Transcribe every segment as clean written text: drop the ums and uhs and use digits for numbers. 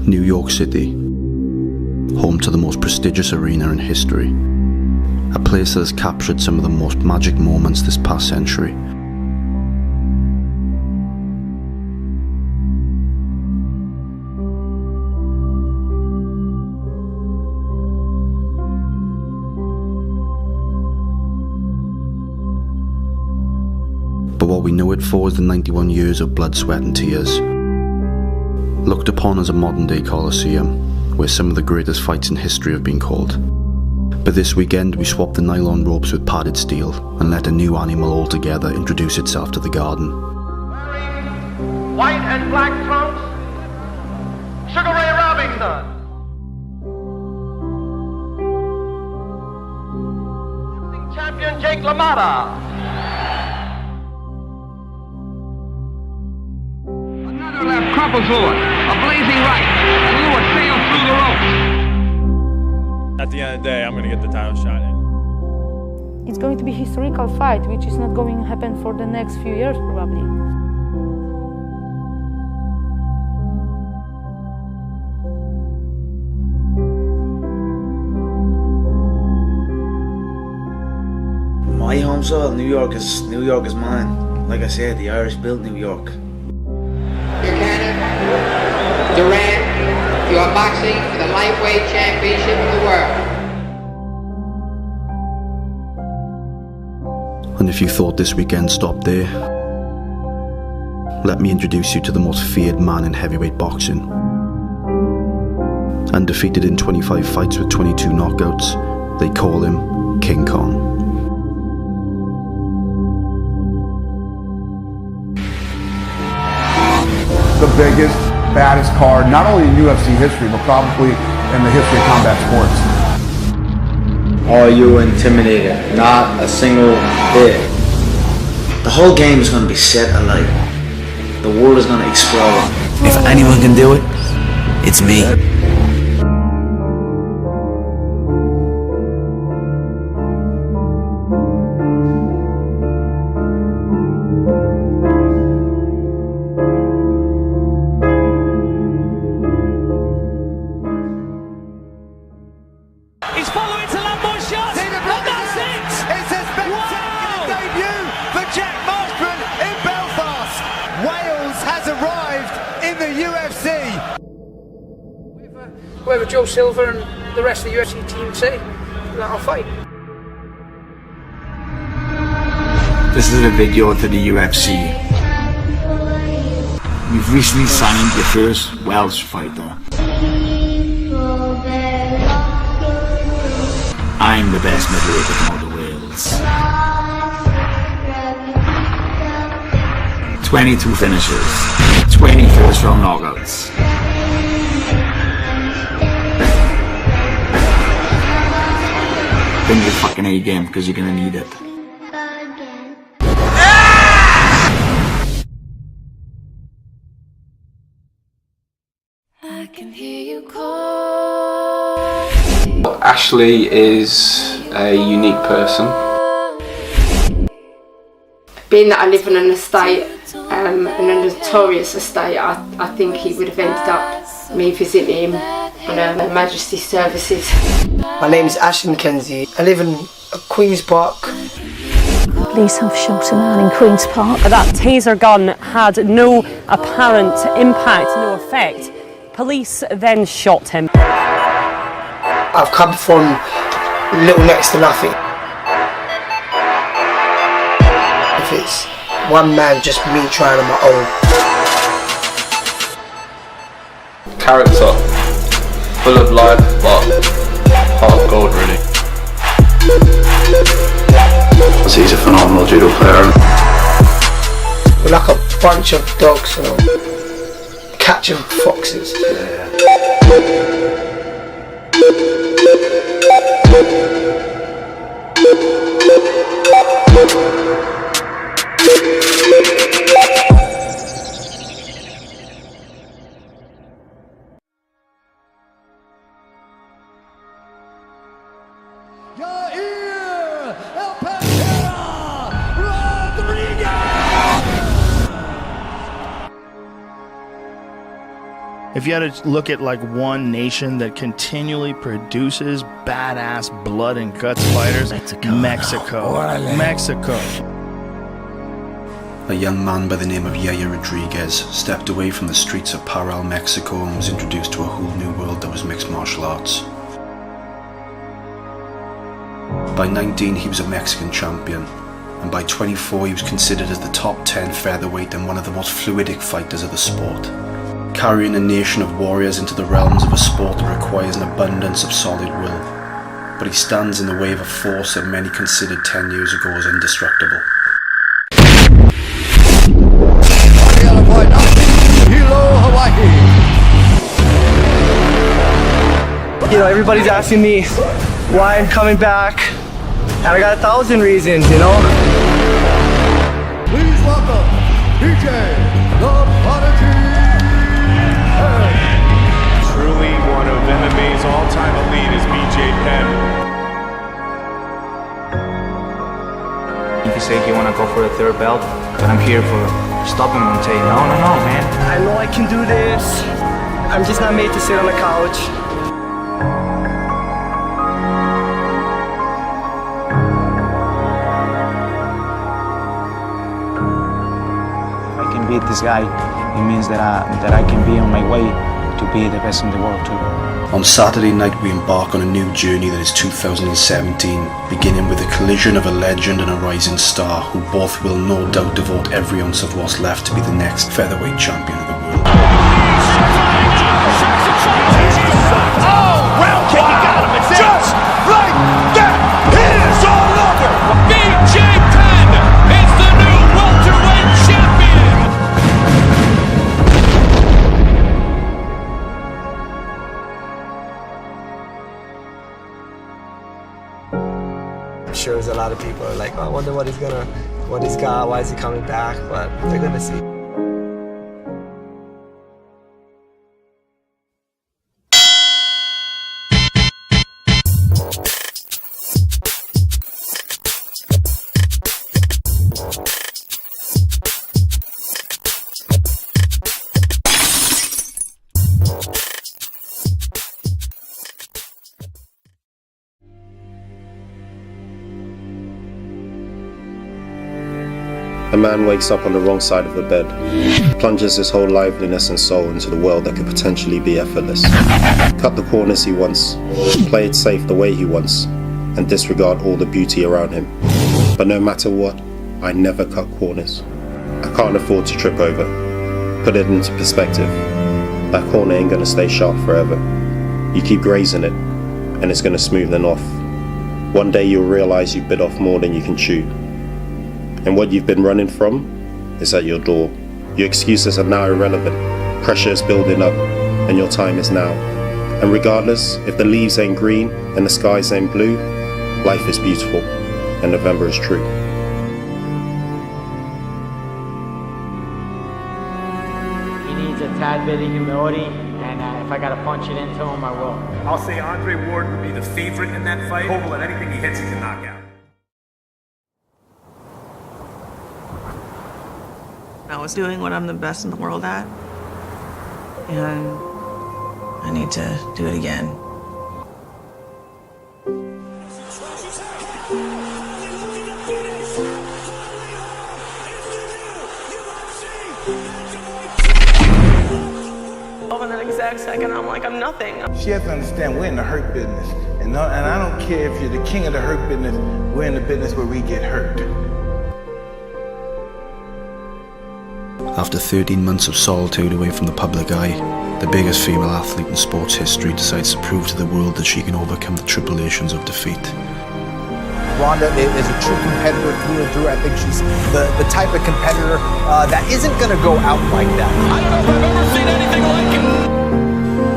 New York City, home to the most prestigious arena in history, a place that has captured some of the most magic moments this past century. But what we know it for is the 91 years of blood, sweat and tears. Looked upon as a modern-day Coliseum, where some of the greatest fights in history have been called. But this weekend we swapped the nylon ropes with padded steel and let a new animal altogether introduce itself to the garden. Wearing white and black trunks, Sugar Ray Robinson. Boxing champion Jake LaMotta. Another left crumples Lewis, a blazing right, and Lewis sails through the ropes. At the end of the day, I'm going to get the title shot in. It's going to be a historical fight, which is not going to happen for the next few years, probably. My home soil, New York is mine. Like I said, the Irish built New York. Buchanan, Durant, you are boxing for the lightweight championship of the world. And if you thought this weekend stopped there, let me introduce you to the most feared man in heavyweight boxing. Undefeated in 25 fights with 22 knockouts, they call him King Kong. The biggest, baddest card, not only in UFC history, but probably in the history of combat sports. Are you intimidated? Not a single bit. The whole game is going to be set alight. The world is going to explode. If anyone can do it, it's me. He's following to land more shots, and that's it! It's a spectacular debut for Jack Marshman in Belfast. Wales has arrived in the UFC. Whoever Joe Silver and the rest of the UFC team say, that'll fight. This is a video to the UFC. We've recently signed your first Welsh fighter. I'm the best middleweight in all the worlds. 22 finishes, 20 first round knockouts. Bring your fucking A game because you're gonna need it. I can hear you call. Ashley is a unique person. Being that I live on an estate, and a notorious estate, I think he would have ended up me visiting him on Her Majesty's services. My name is Ashton Kenzie. I live in Queen's Park. Police have shot a man in Queen's Park. That taser gun had no apparent impact, no effect. Police then shot him. I've come from little next to nothing. If it's one man, just me trying on my own. Character, full of life, but heart of gold really. He's a phenomenal judo player. We're like a bunch of dogs, you know, catching foxes. If you had to look at like one nation that continually produces badass blood and guts fighters, Mexico. A young man by the name of Yair Rodriguez stepped away from the streets of Parral, Mexico and was introduced to a whole new world that was mixed martial arts. By 19 he was a Mexican champion, and by 24 he was considered as the top 10 featherweight and one of the most fluidic fighters of the sport. Carrying a nation of warriors into the realms of a sport that requires an abundance of solid will, but he stands in the way of a force that many considered 10 years ago as indestructible. You know, everybody's asking me why I'm coming back, and I got 1,000 reasons, you know? Please welcome DJ The Prodigy. Truly one of MMA's all-time elite is BJ Penn. If you say you want to go for a third belt, but I'm here for stop him and say, no, man. I know I can do this. I'm just not made to sit on the couch. Beat this guy, it means that I can be on my way to be the best in the world too. On Saturday night we embark on a new journey that is 2017, beginning with a collision of a legend and a rising star who both will no doubt devote every ounce of what's left to be the next featherweight champion of the world. Oh, round kick, he got him. It's just like that. It is all over. BJ Penn is the new welterweight champion. I'm sure there's a lot of people are like, oh, I wonder what he's got, why is he coming back? But they're gonna see. A man wakes up on the wrong side of the bed, plunges his whole liveliness and soul into the world that could potentially be effortless. Cut the corners he wants, play it safe the way he wants, and disregard all the beauty around him. But no matter what, I never cut corners. I can't afford to trip over. Put it into perspective. That corner ain't gonna stay sharp forever. You keep grazing it, and it's gonna smoothen off. One day you'll realize you bit off more than you can chew. And what you've been running from is at your door. Your excuses are now irrelevant. Pressure is building up, and your time is now. And regardless, if the leaves ain't green and the skies ain't blue, life is beautiful, and November is true. He needs a tad bit of humility, and if I gotta punch it into him, I will. I'll say Andre Ward would be the favorite in that fight. Koval, at anything he hits, he can knock out. I was doing what I'm the best in the world at, and I need to do it again. In that exact second, I'm like, I'm nothing. She has to understand we're in the hurt business, and I don't care if you're the king of the hurt business, we're in the business where we get hurt. After 13 months of solitude away from the public eye, the biggest female athlete in sports history decides to prove to the world that she can overcome the tribulations of defeat. Ronda is a true competitor through and through. I think she's the type of competitor that isn't going to go out like that. I don't know if I've ever seen anything like it.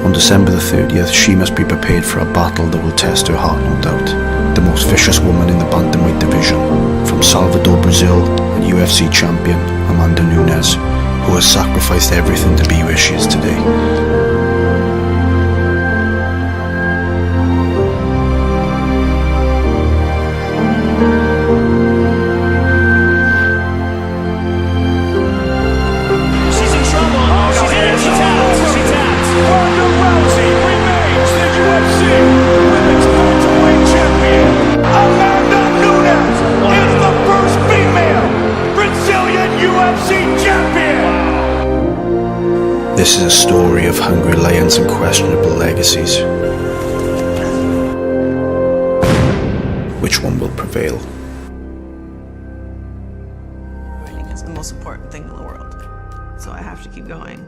On December the 30th, she must be prepared for a battle that will test her heart, no doubt. The most vicious woman in the bantamweight division, from Salvador, Brazil, and UFC champion Amanda Nunes, who has sacrificed everything to be where she is today. She's in trouble. She's in. She taps. This is a story of hungry lions and questionable legacies. Which one will prevail? Winning is the most important thing in the world, so I have to keep going.